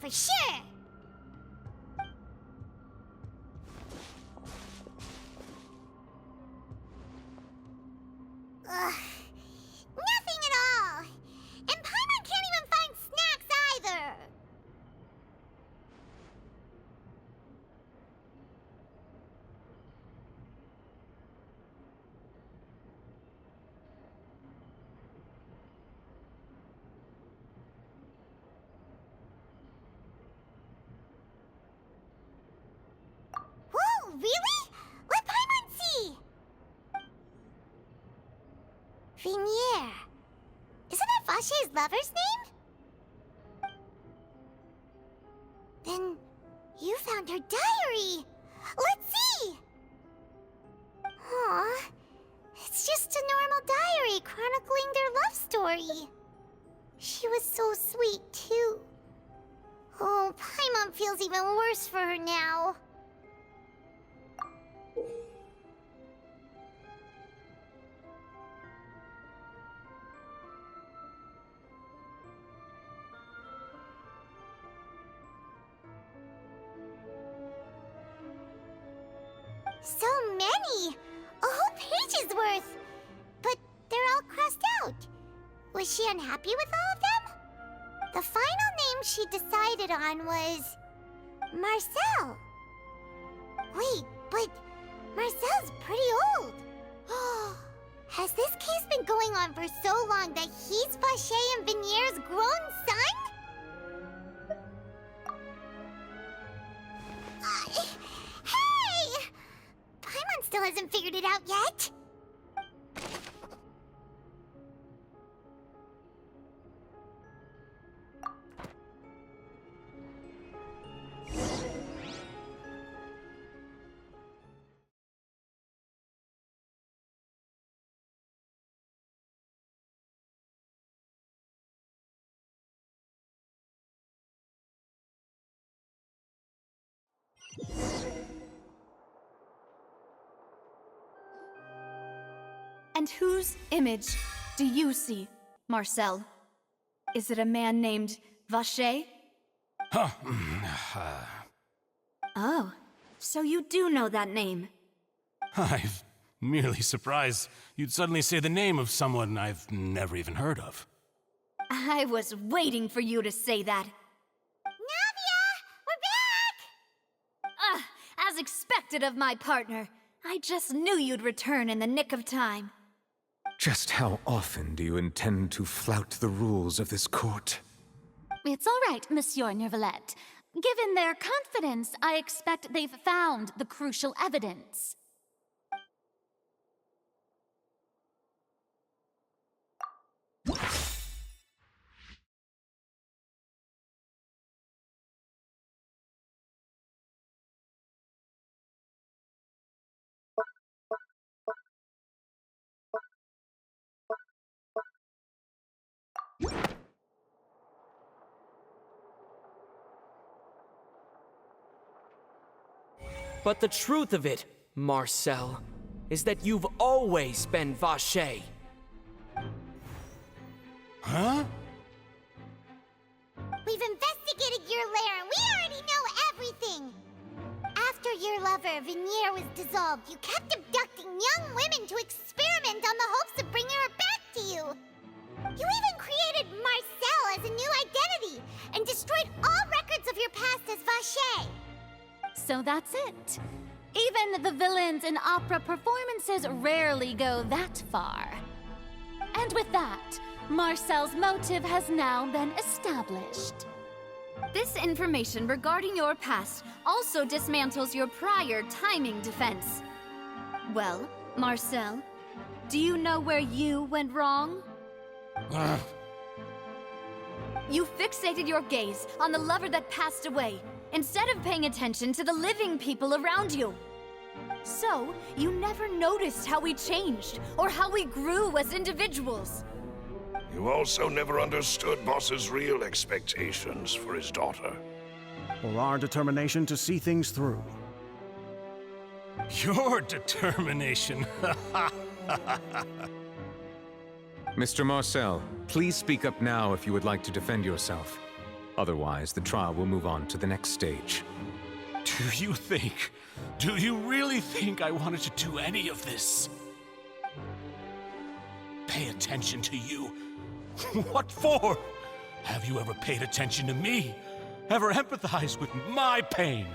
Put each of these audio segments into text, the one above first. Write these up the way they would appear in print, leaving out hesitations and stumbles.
for sure! Ugh. Nothing at all! And Paimon can't even find snacks either! Whoa, really? Let Paimon see! Vinier. Isn't that Vache's lover's name? Then you found her diary! Let's see! Aw, it's just a normal diary chronicling their love story. She was so sweet, too. Oh, Paimon feels even worse for her now. So many! A whole page's worth! But they're all crossed out. Was she unhappy with all of them? The final name she decided on was... Marcel. Wait, but Marcel's pretty old. Has this case been going on for so long that he's Vache and Vinier's grown son? Hey! Paimon still hasn't figured it out yet. And whose image do you see, Marcel? Is it a man named Vache? Oh, so you do know that name. I'm merely surprised you'd suddenly say the name of someone I've never even heard of. I was waiting for you to say that. Navia! We're back! As expected of my partner. I just knew you'd return in the nick of time. Just how often do you intend to flout the rules of this court? It's all right, Monsieur Nervalette. Given their confidence, I expect they've found the crucial evidence. But the truth of it, Marcel, is that you've always been Vache. Huh? We've investigated your lair and we already know everything! After your lover, Vinier, was dissolved, you kept abducting young women to experiment on the hopes of bringing her back to you! You even created Marcel as a new identity and destroyed all records of your past as Vache! So that's it. Even the villains in opera performances rarely go that far. And with that, Marcel's motive has now been established. This information regarding your past also dismantles your prior timing defense. Well, Marcel, do you know where you went wrong? You fixated your gaze on the lover that passed away, instead of paying attention to the living people around you. So, you never noticed how we changed, or how we grew as individuals. You also never understood Boss's real expectations for his daughter. Or our determination to see things through. Your determination. Mr. Marcel, please speak up now if you would like to defend yourself. Otherwise, the trial will move on to the next stage. Do you really think I wanted to do any of this? Pay attention to you? What for? Have you ever paid attention to me? Ever empathized with my pain?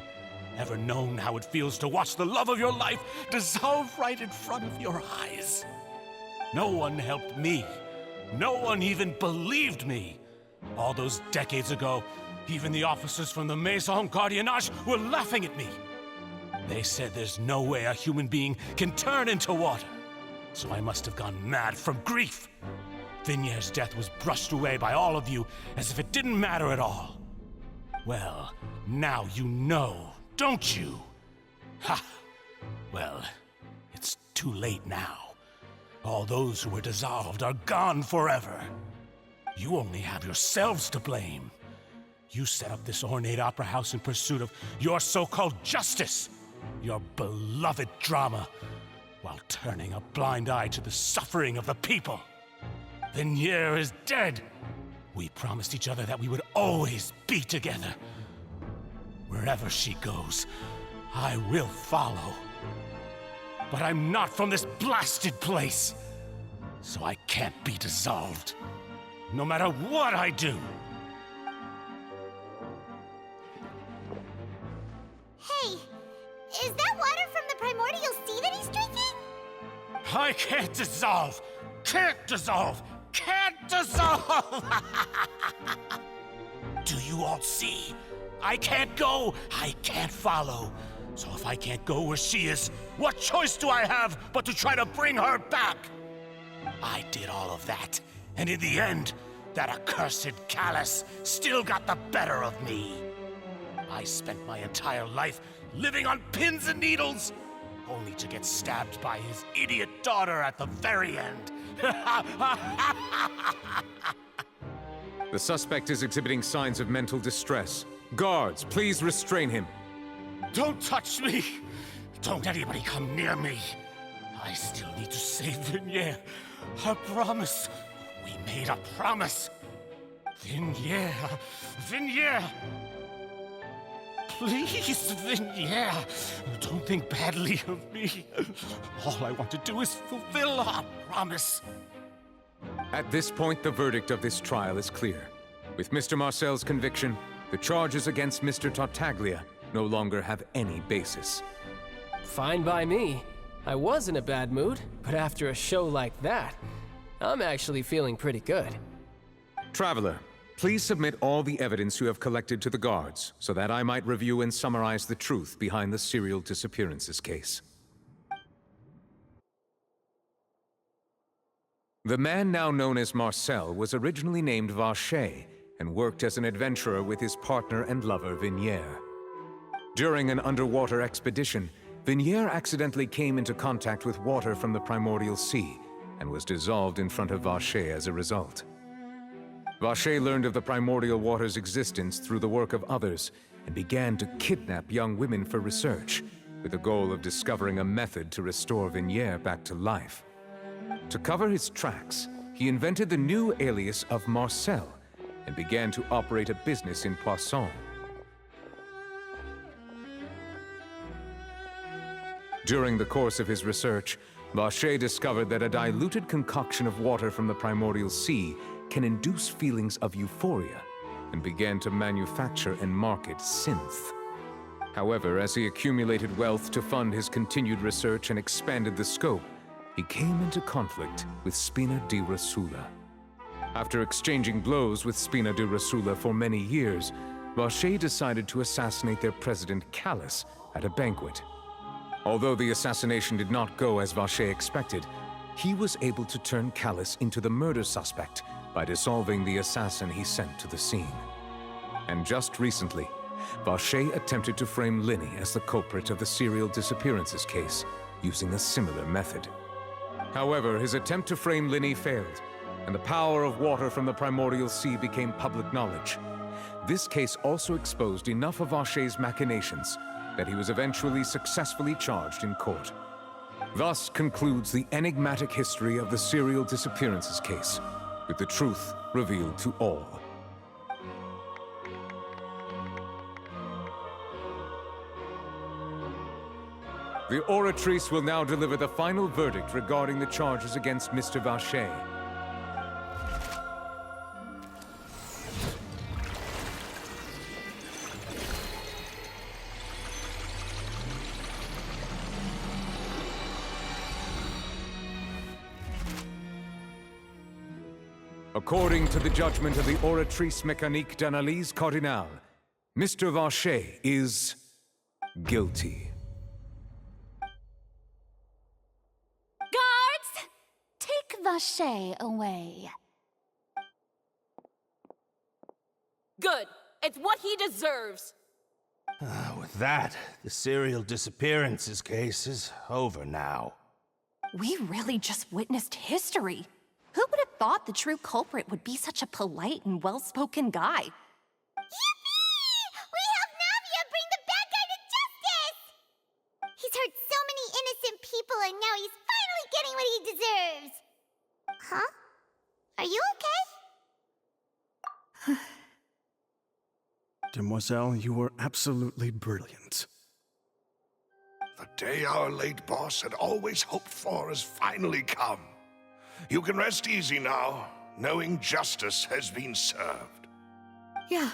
Ever known how it feels to watch the love of your life dissolve right in front of your eyes? No one helped me. No one even believed me. All those decades ago, even the officers from the Maison Gardiennage were laughing at me. They said there's no way a human being can turn into water. So I must have gone mad from grief. Vignier's death was brushed away by all of you as if it didn't matter at all. Well, now you know, don't you? Ha! Well, it's too late now. All those who were dissolved are gone forever. You only have yourselves to blame. You set up this ornate opera house in pursuit of your so-called justice, your beloved drama, while turning a blind eye to the suffering of the people. Vignier is dead. We promised each other that we would always be together. Wherever she goes, I will follow. But I'm not from this blasted place, so I can't be dissolved, no matter what I do. Hey, is that water from the primordial sea that he's drinking? I can't dissolve! Can't dissolve! Can't dissolve! Do you all see? I can't go! I can't follow! So if I can't go where she is, what choice do I have but to try to bring her back? I did all of that, and in the end, that accursed Callus still got the better of me. I spent my entire life living on pins and needles, only to get stabbed by his idiot daughter at the very end. The suspect is exhibiting signs of mental distress. Guards, please restrain him. Don't touch me! Don't anybody come near me! I still need to save Vignier. A promise. We made a promise. Vignier. Vignier! Please, Vignier, don't think badly of me. All I want to do is fulfill our promise. At this point, the verdict of this trial is clear. With Mr. Marcel's conviction, the charges against Mr. Tartaglia no longer have any basis. Fine by me. I was in a bad mood, but after a show like that, I'm actually feeling pretty good. Traveler, please submit all the evidence you have collected to the guards, so that I might review and summarize the truth behind the serial disappearances case. The man now known as Marcel was originally named Vacher and worked as an adventurer with his partner and lover Vignier. During an underwater expedition, Vignier accidentally came into contact with water from the primordial sea and was dissolved in front of Vacher as a result. Vacher learned of the primordial water's existence through the work of others and began to kidnap young women for research, with the goal of discovering a method to restore Vignier back to life. To cover his tracks, he invented the new alias of Marcel and began to operate a business in Poisson. During the course of his research, Vacher discovered that a diluted concoction of water from the primordial sea can induce feelings of euphoria, and began to manufacture and market synth. However, as he accumulated wealth to fund his continued research and expanded the scope, he came into conflict with Spina di Rosula. After exchanging blows with Spina di Rosula for many years, Vacher decided to assassinate their president Callus at a banquet. Although the assassination did not go as Vacher expected, he was able to turn Callus into the murder suspect by dissolving the assassin he sent to the scene. And just recently, Vacher attempted to frame Linny as the culprit of the serial disappearances case, using a similar method. However, his attempt to frame Linny failed, and the power of water from the primordial sea became public knowledge. This case also exposed enough of Vacher's machinations that he was eventually successfully charged in court. Thus concludes the enigmatic history of the serial disappearances case, with the truth revealed to all. The Oratrice will now deliver the final verdict regarding the charges against Mr. Vacher. According to the judgment of the Oratrice Mécanique d'Analyse Cardinale, Mr. Vacher is guilty. Guards! Take Vacher away. Good. It's what he deserves. With that, the serial disappearances case is over now. We really just witnessed history. Who would have thought the true culprit would be such a polite and well-spoken guy? Yippee! We helped Navia bring the bad guy to justice! He's hurt so many innocent people and now he's finally getting what he deserves! Huh? Are you okay? Demoiselle, you were absolutely brilliant. The day our late boss had always hoped for has finally come. You can rest easy now, knowing justice has been served. Yeah.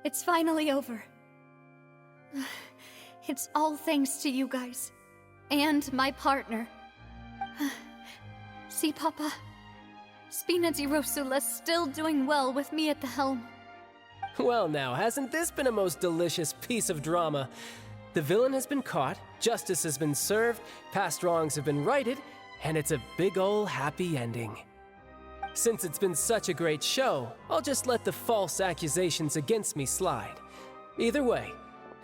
It's finally over. It's all thanks to you guys. And my partner. See, Papa? Spina di Rosula's still doing well with me at the helm. Well now, hasn't this been a most delicious piece of drama? The villain has been caught, justice has been served, past wrongs have been righted, and it's a big ol' happy ending. Since it's been such a great show, I'll just let the false accusations against me slide. Either way,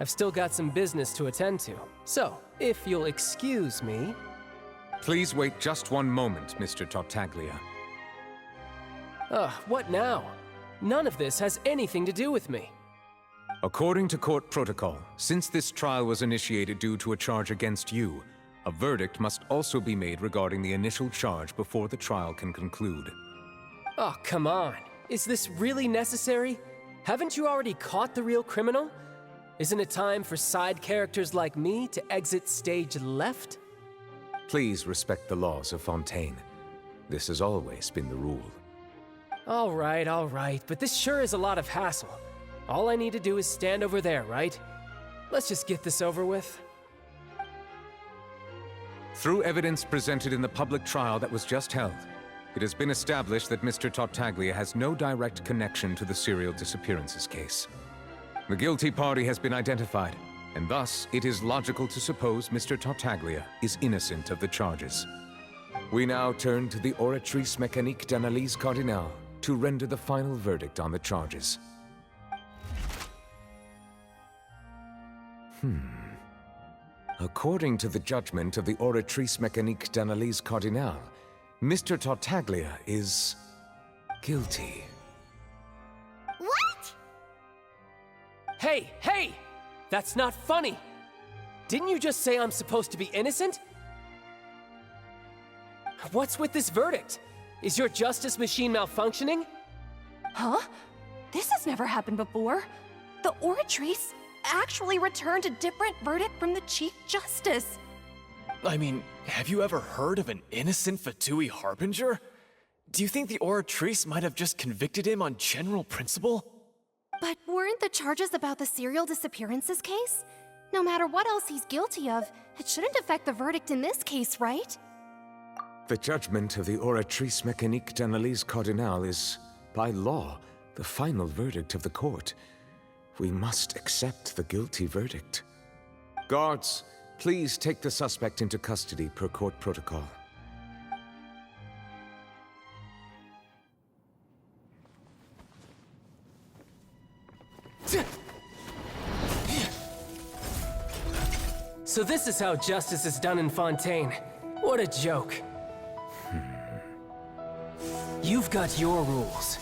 I've still got some business to attend to, so if you'll excuse me... Please wait just one moment, Mr. Tartaglia. What now? None of this has anything to do with me. According to court protocol, since this trial was initiated due to a charge against you, a verdict must also be made regarding the initial charge before the trial can conclude. Oh, come on. Is this really necessary? Haven't you already caught the real criminal? Isn't it time for side characters like me to exit stage left? Please respect the laws of Fontaine. This has always been the rule. All right, but this sure is a lot of hassle. All I need to do is stand over there, right? Let's just get this over with. Through evidence presented in the public trial that was just held, it has been established that Mr. Tartaglia has no direct connection to the serial disappearances case. The guilty party has been identified, and thus it is logical to suppose Mr. Tartaglia is innocent of the charges. We now turn to the Oratrice Mécanique d'Analyse Cardinale to render the final verdict on the charges. According to the judgment of the Oratrice Mécanique d'Analyse Cardinale, Mr. Tartaglia is guilty. What? Hey! That's not funny! Didn't you just say I'm supposed to be innocent? What's with this verdict? Is your justice machine malfunctioning? Huh? This has never happened before. The Oratrice actually returned a different verdict from the Chief Justice. I mean, have you ever heard of an innocent Fatui Harbinger? Do you think the Oratrice might have just convicted him on general principle? But weren't the charges about the serial disappearances case? No matter what else he's guilty of, it shouldn't affect the verdict in this case, right? The judgment of the Oratrice Mécanique d'Analyse Cardinale is, by law, the final verdict of the court. We must accept the guilty verdict. Guards, please take the suspect into custody per court protocol. So this is how justice is done in Fontaine. What a joke. You've got your rules.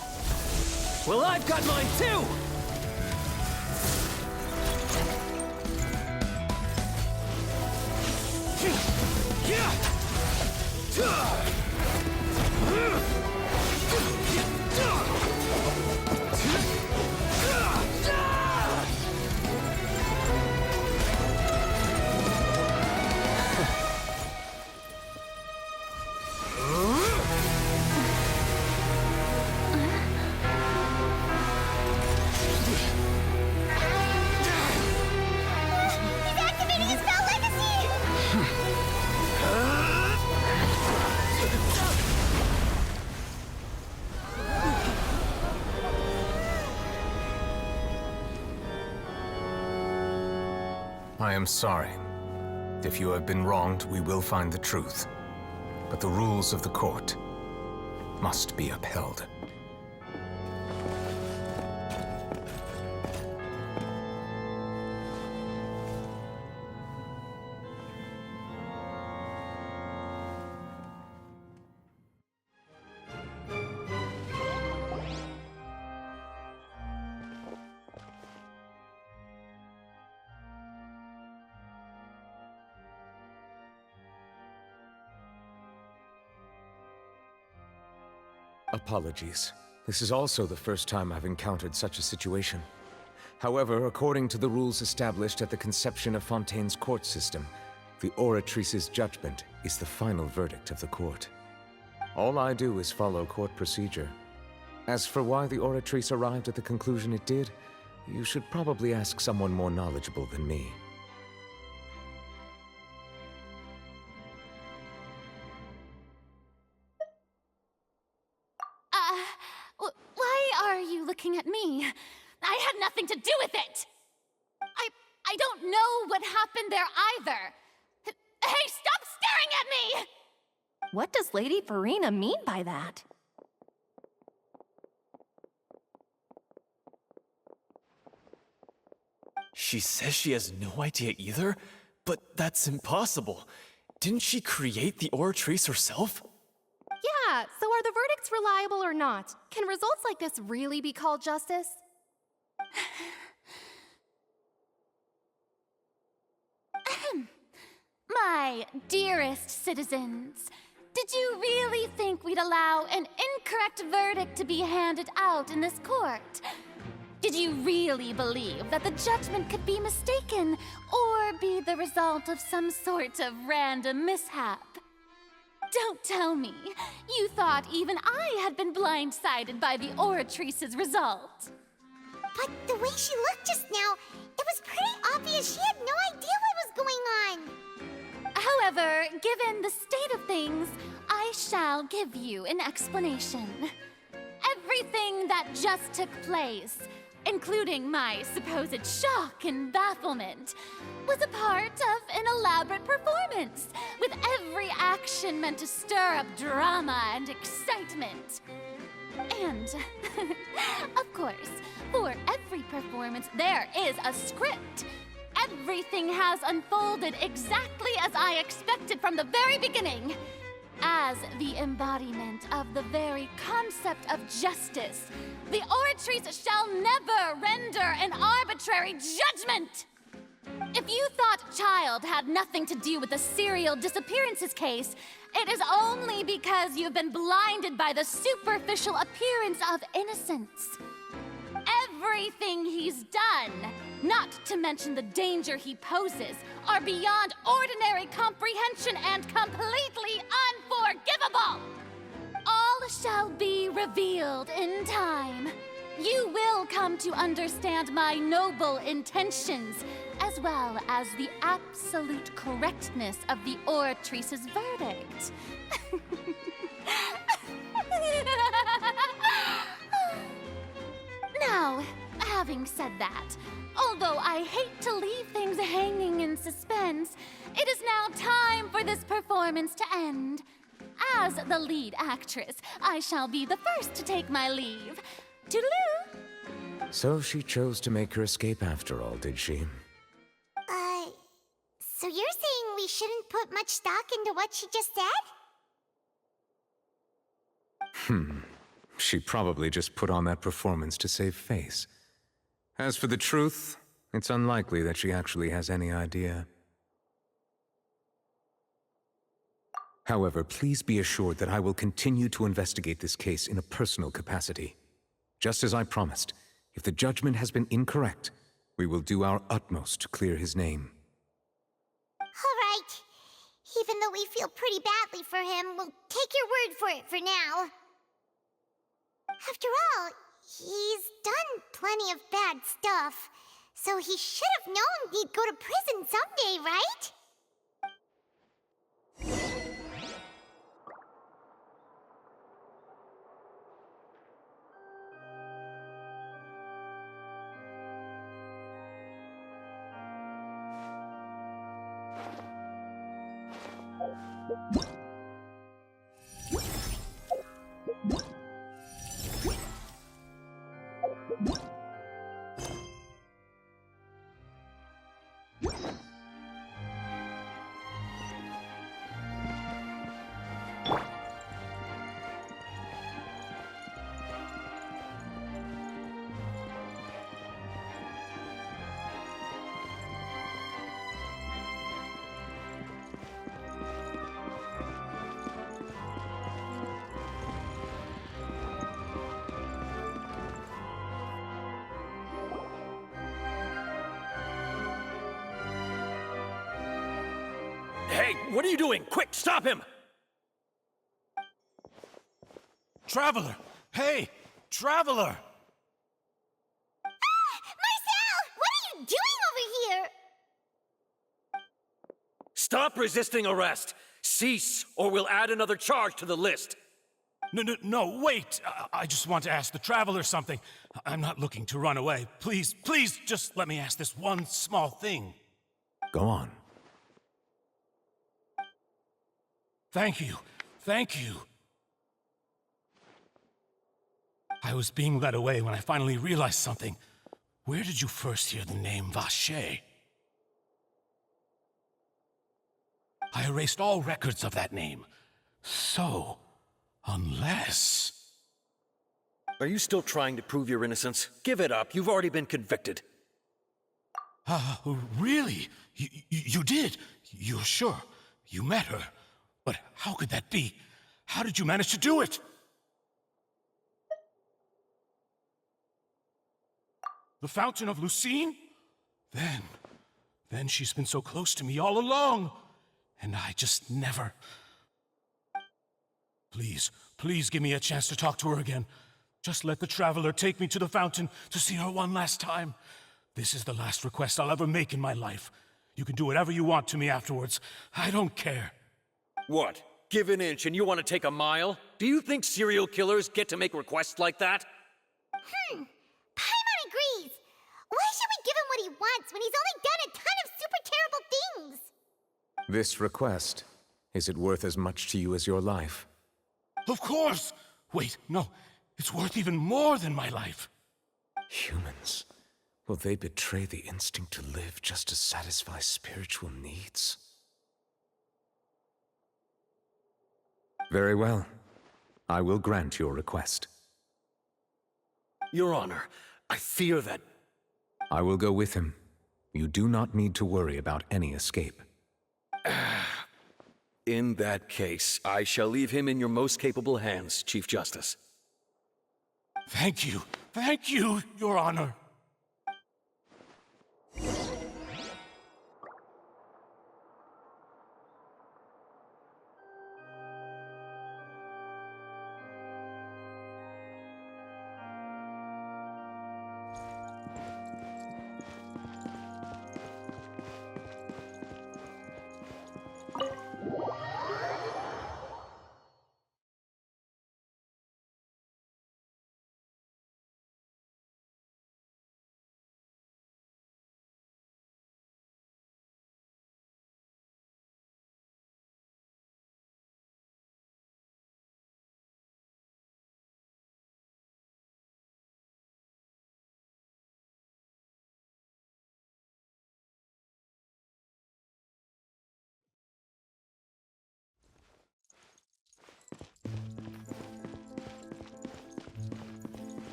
Well, I've got mine too! I am sorry. If you have been wronged, we will find the truth. But the rules of the court must be upheld. Apologies. This is also the first time I've encountered such a situation. However, according to the rules established at the conception of Fontaine's court system, the Oratrice's judgment is the final verdict of the court. All I do is follow court procedure. As for why the Oratrice arrived at the conclusion it did, you should probably ask someone more knowledgeable than me. Why are you looking at me? I had nothing to do with it! I don't know what happened there either! Hey, stop staring at me! What does Lady Farina mean by that? She says she has no idea either? But that's impossible. Didn't she create the Oratrice herself? Yeah, so are the verdicts reliable or not? Can results like this really be called justice? My dearest citizens, did you really think we'd allow an incorrect verdict to be handed out in this court? Did you really believe that the judgment could be mistaken or be the result of some sort of random mishap? Don't tell me you thought even I had been blindsided by the Oratrice's result. But the way she looked just now, it was pretty obvious she had no idea what was going on. However, given the state of things, I shall give you an explanation. Everything that just took place, including my supposed shock and bafflement, was a part of an elaborate performance, with every action meant to stir up drama and excitement. And, of course, for every performance, there is a script. Everything has unfolded exactly as I expected from the very beginning. As the embodiment of the very concept of justice, the Oratrice shall never render an arbitrary judgment! If you thought Child had nothing to do with the serial disappearances case, it is only because you've been blinded by the superficial appearance of innocence. Everything he's done, not to mention the danger he poses, are beyond ordinary comprehension and completely unforgivable! All shall be revealed in time. You will come to understand my noble intentions, as well as the absolute correctness of the Oratrice's verdict. Now, having said that, although I hate to leave things hanging in suspense, it is now time for this performance to end. As the lead actress, I shall be the first to take my leave. Toodaloo! So she chose to make her escape after all, did she? So you're saying we shouldn't put much stock into what she just said? She probably just put on that performance to save face. As for the truth, it's unlikely that she actually has any idea. However, please be assured that I will continue to investigate this case in a personal capacity. Just as I promised, if the judgment has been incorrect, we will do our utmost to clear his name. All right. Even though we feel pretty badly for him, we'll take your word for it for now. After all, he's done plenty of bad stuff, so he should have known he'd go to prison someday, right? Hey, what are you doing? Quick, stop him! Traveler! Hey! Traveler! Marcel! What are you doing over here? Stop resisting arrest! Cease, or we'll add another charge to the list! No, wait! I just want to ask the Traveler something. I'm not looking to run away. Please, just let me ask this one small thing. Go on. Thank you. I was being led away when I finally realized something. Where did you first hear the name Vache? I erased all records of that name. So, unless... Are you still trying to prove your innocence? Give it up, you've already been convicted. Really? You did? You're sure? You met her? But how could that be? How did you manage to do it? The Fountain of Lucine? Then she's been so close to me all along. And I just never... Please give me a chance to talk to her again. Just let the Traveler take me to the fountain to see her one last time. This is the last request I'll ever make in my life. You can do whatever you want to me afterwards. I don't care. What? Give an inch and you want to take a mile? Do you think serial killers get to make requests like that? Paimon agrees. Why should we give him what he wants when he's only done a ton of super terrible things? This request, is it worth as much to you as your life? Of course! Wait, no. It's worth even more than my life. Humans. Will they betray the instinct to live just to satisfy spiritual needs? Very well. I will grant your request. Your Honor, I fear that... I will go with him. You do not need to worry about any escape. In that case, I shall leave him in your most capable hands, Chief Justice. Thank you, Your Honor.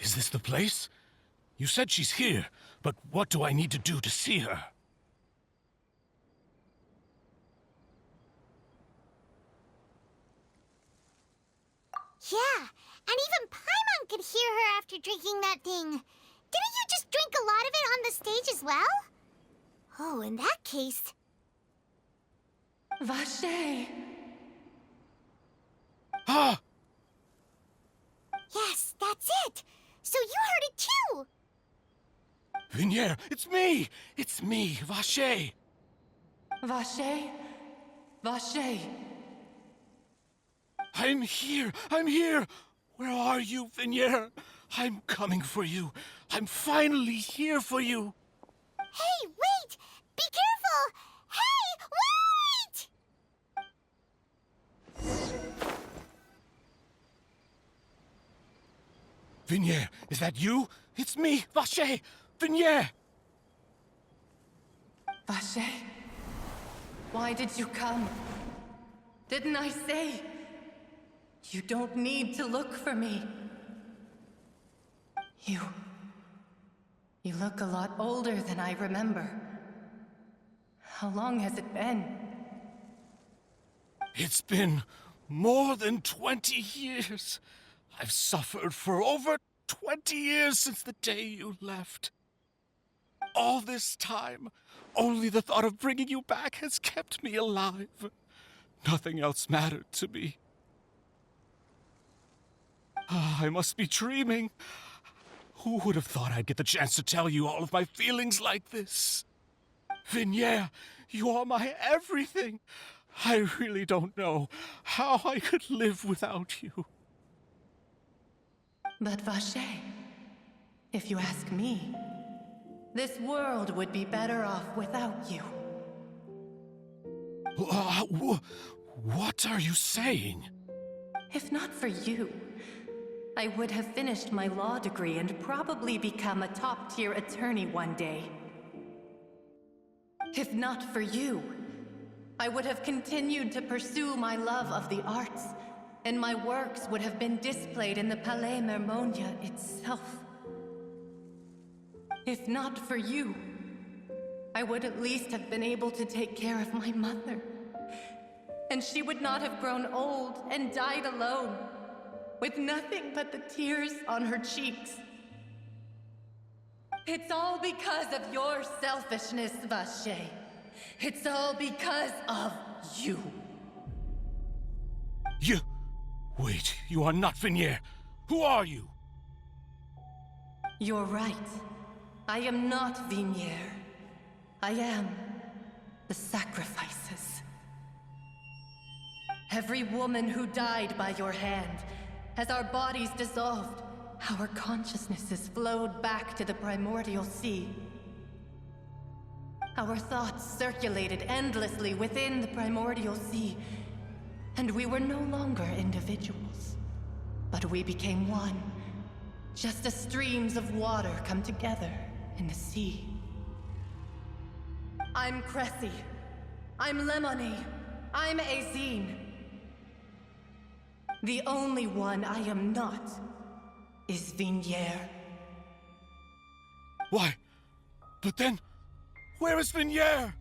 Is this the place? You said she's here, but what do I need to do to see her? Yeah, and even Paimon could hear her after drinking that thing. Didn't you just drink a lot of it on the stage as well? Oh, in that case... Vache! Ah! Yes, that's it! So you heard it too! Vignier, it's me! It's me, Vache! Vache? Vache? I'm here! I'm here! Where are you, Vignier? I'm coming for you. I'm finally here for you. Hey, wait! Be careful! Hey, wait! Vignier, is that you? It's me, Vache! Vignier! Vache? Why did you come? Didn't I say? You don't need to look for me. You look a lot older than I remember. How long has it been? It's been more than 20 years. I've suffered for over 20 years since the day you left. All this time, only the thought of bringing you back has kept me alive. Nothing else mattered to me. I must be dreaming. Who would have thought I'd get the chance to tell you all of my feelings like this? Vignier, you are my everything. I really don't know how I could live without you. But Vache, if you ask me, this world would be better off without you. What are you saying? If not for you, I would have finished my law degree and probably become a top-tier attorney one day. If not for you, I would have continued to pursue my love of the arts, and my works would have been displayed in the Palais Mermonia itself. If not for you, I would at least have been able to take care of my mother. And she would not have grown old and died alone, with nothing but the tears on her cheeks. It's all because of your selfishness, Vache. It's all because of you. Wait, you are not Vignier. Who are you? You're right. I am not Vignier. I am the sacrifices. Every woman who died by your hand, as our bodies dissolved, our consciousnesses flowed back to the primordial sea. Our thoughts circulated endlessly within the primordial sea, and we were no longer individuals, but we became one, just as streams of water come together in the sea. I'm Cressy. I'm Lemony. I'm Azine. The only one I am not is Vignier. Why? But then, where is Vignier?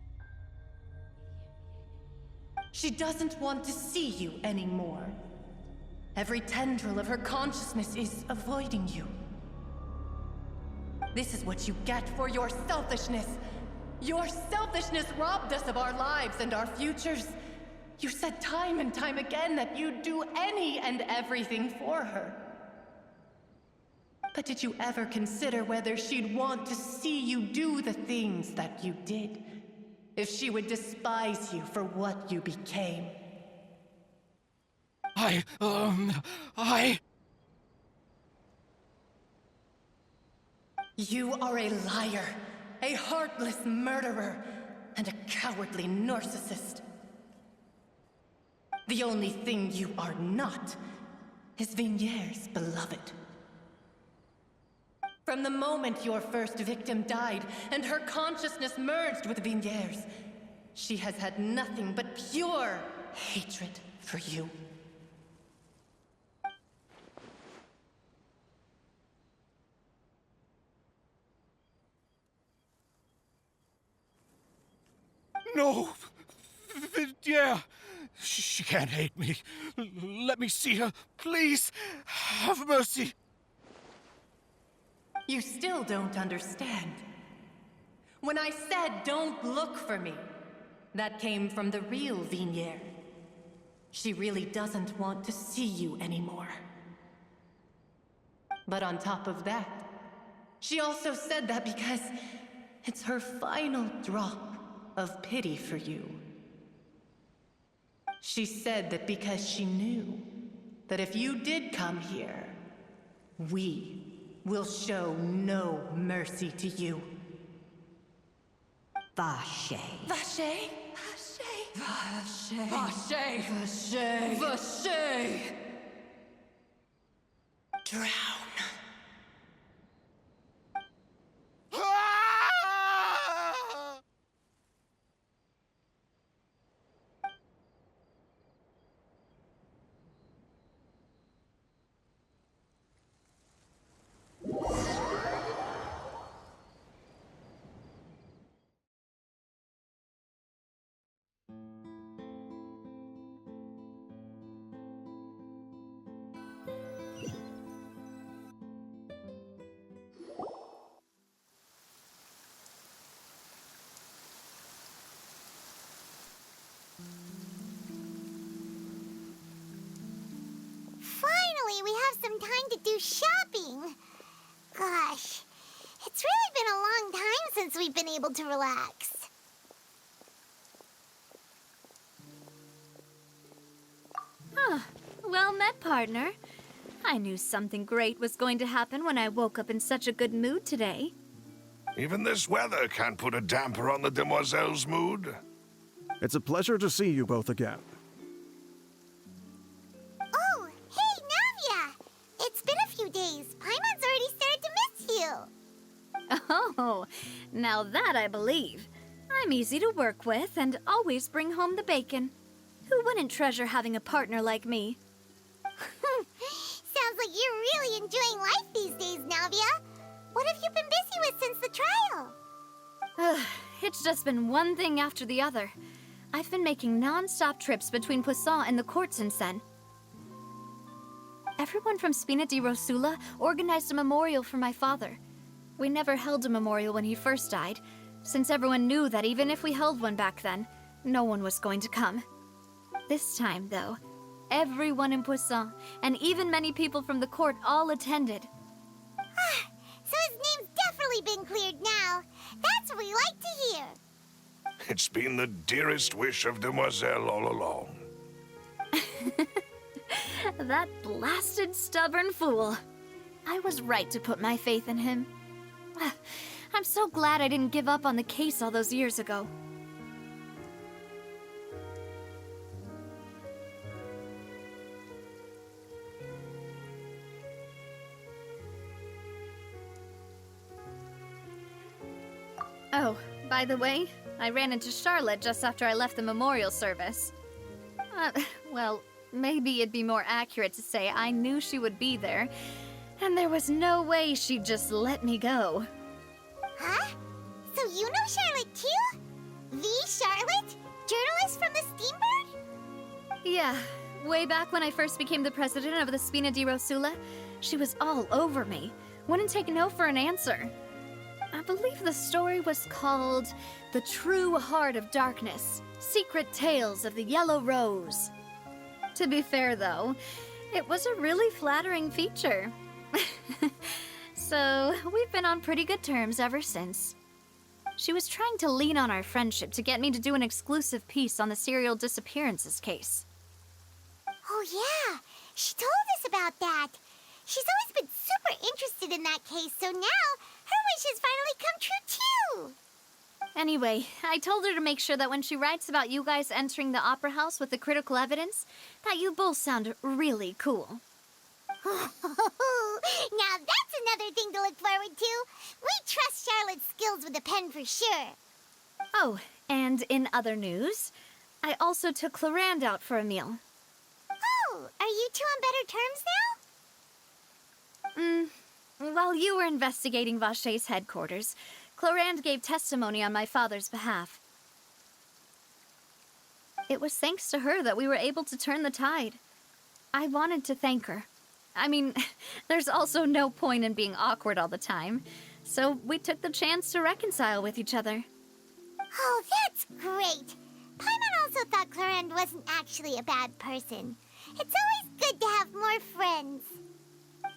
She doesn't want to see you anymore. Every tendril of her consciousness is avoiding you. This is what you get for your selfishness. Your selfishness robbed us of our lives and our futures. You said time and time again that you'd do any and everything for her. But did you ever consider whether she'd want to see you do the things that you did? If she would despise you for what you became? You are a liar, a heartless murderer, and a cowardly narcissist. The only thing you are not is Vignier's beloved. From the moment your first victim died and her consciousness merged with Vignier's, she has had nothing but pure hatred for you. No! Vignier! She can't hate me. Let me see her. Please, have mercy. You still don't understand. When I said don't look for me, that came from the real Vignier. She really doesn't want to see you anymore. But on top of that, She also said that because it's her final drop of pity for you. She said that because she knew that if you did come here, we will show no mercy to you. Vache. Vache? Vache. Vache. Vache. Vache. Drown. Finally, we have some time to do shopping. Gosh, it's really been a long time since we've been able to relax. Well met, partner. I knew something great was going to happen when I woke up in such a good mood today. Even this weather can't put a damper on the demoiselle's mood. It's a pleasure to see you both again. Oh, hey, Navia! It's been a few days. Paimon's already started to miss you. Oh, now that I believe. I'm easy to work with and always bring home the bacon. Who wouldn't treasure having a partner like me? Sounds like you're really enjoying life these days, Navia. What have you been busy with since the trial? It's just been one thing after the other. I've been making non-stop trips between Poisson and the court since then. Everyone from Spina di Rosula organized a memorial for my father. We never held a memorial when he first died, since everyone knew that even if we held one back then, no one was going to come. This time, though, everyone in Poisson, and even many people from the court, all attended. So his name's definitely been cleared now. That's what we like to hear. It's been the dearest wish of Demoiselle all along. That blasted stubborn fool. I was right to put my faith in him. I'm so glad I didn't give up on the case all those years ago. Oh, by the way, I ran into Charlotte just after I left the memorial service. Well, maybe it'd be more accurate to say I knew she would be there, and there was no way she'd just let me go. Huh? So you know Charlotte too? The Charlotte? Journalist from the Steambird? Yeah, way back when I first became the president of the Spina di Rosula, she was all over me. Wouldn't take no for an answer. I believe the story was called The True Heart of Darkness, Secret Tales of the Yellow Rose. To be fair, though, it was a really flattering feature. So, we've been on pretty good terms ever since. She was trying to lean on our friendship to get me to do an exclusive piece on the serial disappearances case. Oh yeah, she told us about that. She's always been super interested in that case, so now her wish has finally come true too. Anyway, I told her to make sure that when she writes about you guys entering the opera house with the critical evidence, that you both sound really cool. Now that's another thing to look forward to. We trust Charlotte's skills with a pen for sure. Oh, and in other news, I also took Clarande out for a meal. Oh, are you two on better terms now? While you were investigating Vache's headquarters, Clarande gave testimony on my father's behalf. It was thanks to her that we were able to turn the tide. I wanted to thank her. I mean, there's also no point in being awkward all the time, so we took the chance to reconcile with each other. Oh, that's great. Paimon also thought Clarande wasn't actually a bad person. It's always good to have more friends.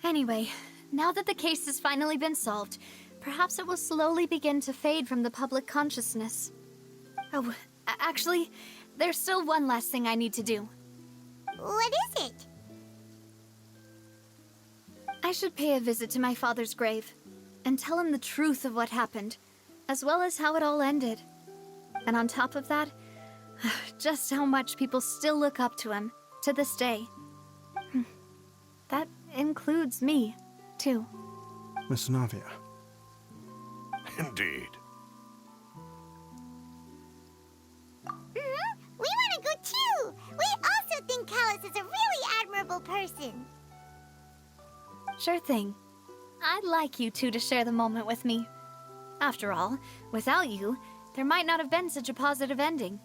Anyway, Now that the case has finally been solved, perhaps it will slowly begin to fade from the public consciousness. Oh, actually, there's still one last thing I need to do. What is it? I should pay a visit to my father's grave and tell him the truth of what happened, as well as how it all ended. And on top of that, just how much people still look up to him to this day. That includes me, too. Miss Navia. Indeed. We want to go too! We also think Callus is a really admirable person. Sure thing. I'd like you two to share the moment with me. After all, without you, there might not have been such a positive ending.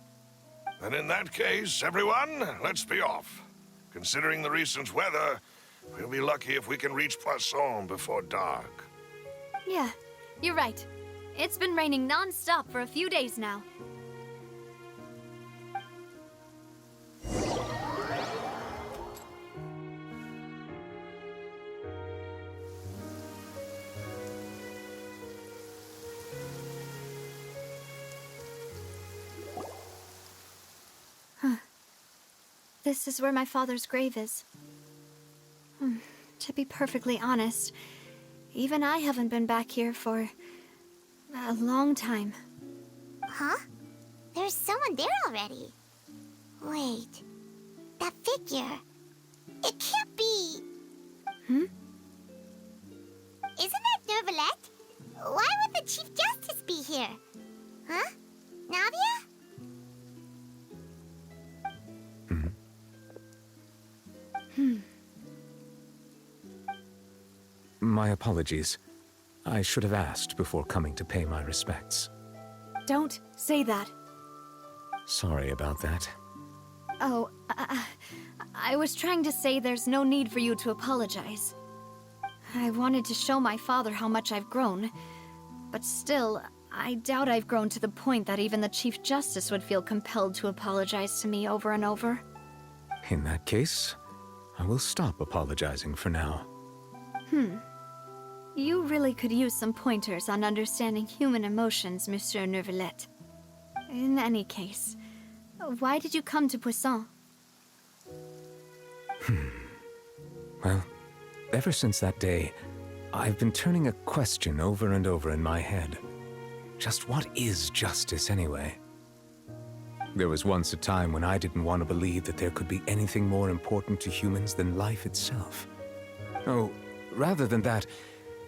Then in that case, everyone, let's be off. Considering the recent weather, we'll be lucky if we can reach Poisson before dark. Yeah, you're right. It's been raining non-stop for a few days now. This is where my father's grave is. To be perfectly honest, even I haven't been back here for a long time. Huh? There's someone there already. Wait. That figure. It can't be. Hmm? Isn't that Nervalette? Why would the Chief Justice be here? Huh? Navia? My apologies. I should have asked before coming to pay my respects. Don't say that. Sorry about that. Oh, I was trying to say there's no need for you to apologize. I wanted to show my father how much I've grown, but still, I doubt I've grown to the point that even the Chief Justice would feel compelled to apologize to me over and over. In that case, I will stop apologizing for now. You really could use some pointers on understanding human emotions, Monsieur Nervalette. In any case, why did you come to Poisson? Well, ever since that day, I've been turning a question over and over in my head. Just what is justice anyway? There was once a time when I didn't want to believe that there could be anything more important to humans than life itself. Oh, rather than that,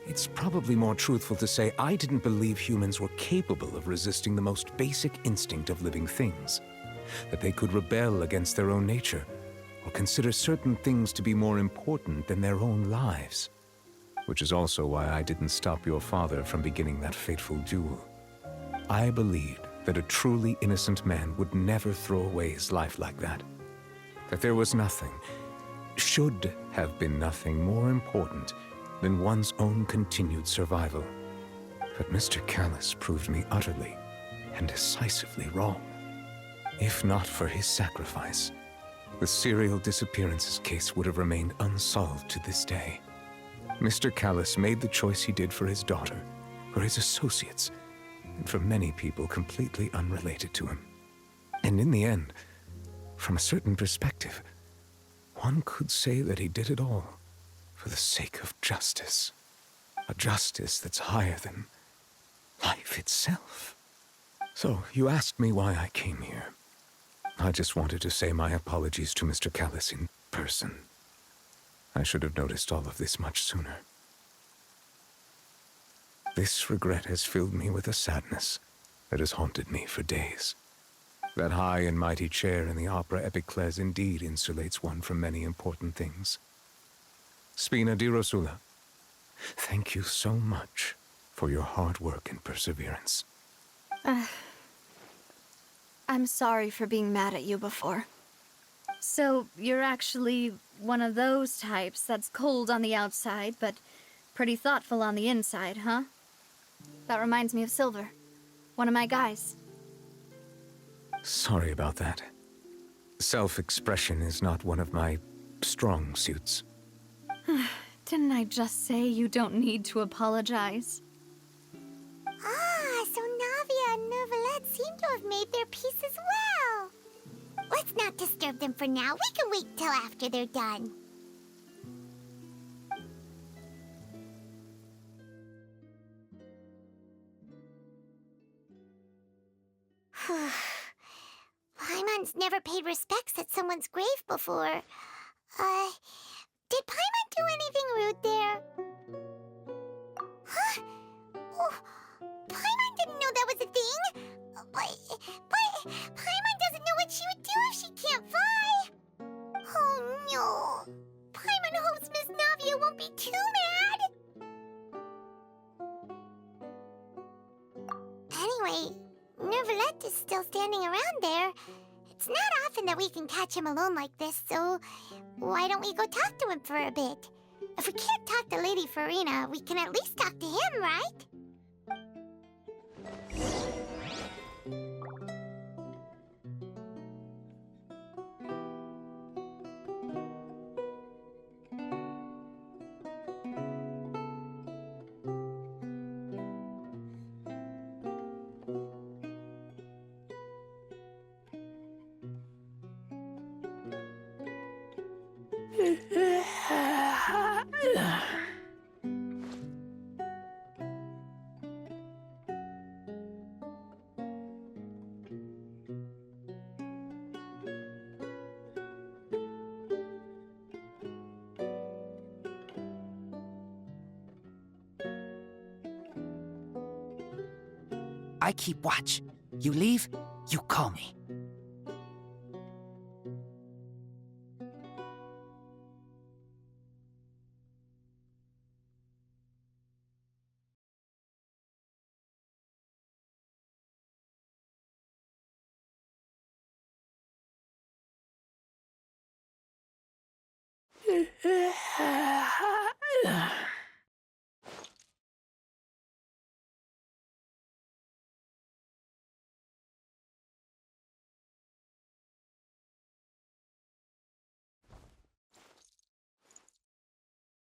it's probably more truthful to say I didn't believe humans were capable of resisting the most basic instinct of living things. That they could rebel against their own nature, or consider certain things to be more important than their own lives. Which is also why I didn't stop your father from beginning that fateful duel. I believed that a truly innocent man would never throw away his life like that. That there was nothing, should have been nothing more important than one's own continued survival. But Mr. Callus proved me utterly and decisively wrong. If not for his sacrifice, the serial disappearances case would have remained unsolved to this day. Mr. Callus made the choice he did for his daughter, for his associates, and for many people completely unrelated to him. And in the end, from a certain perspective, one could say that he did it all for the sake of justice. A justice that's higher than life itself. So, you asked me why I came here. I just wanted to say my apologies to Mr. Callus in person. I should have noticed all of this much sooner. This regret has filled me with a sadness that has haunted me for days. That high and mighty chair in the opera Epiclese indeed insulates one from many important things. Spina di Rosula, thank you so much for your hard work and perseverance. I'm sorry for being mad at you before. So, you're actually one of those types that's cold on the outside, but pretty thoughtful on the inside, huh? That reminds me of Silver, one of my guys. Sorry about that. Self-expression is not one of my strong suits. Didn't I just say you don't need to apologize? Ah, so Navia and Neuvillette seem to have made their peace as well. Let's not disturb them for now. We can wait till after they're done. Paimon's never paid respects at someone's grave before. Did Paimon do anything rude there? Huh? Oh, Paimon didn't know that was a thing. But Paimon doesn't know what she would do if she can't fly. Oh no. Paimon hopes Miss Navia won't be too mad. Anyway, Neuvillette is still standing around there. It's not often that we can catch him alone like this, so why don't we go talk to him for a bit? If we can't talk to Lady Farina, we can at least talk to him, right? I keep watch. You leave, you call me.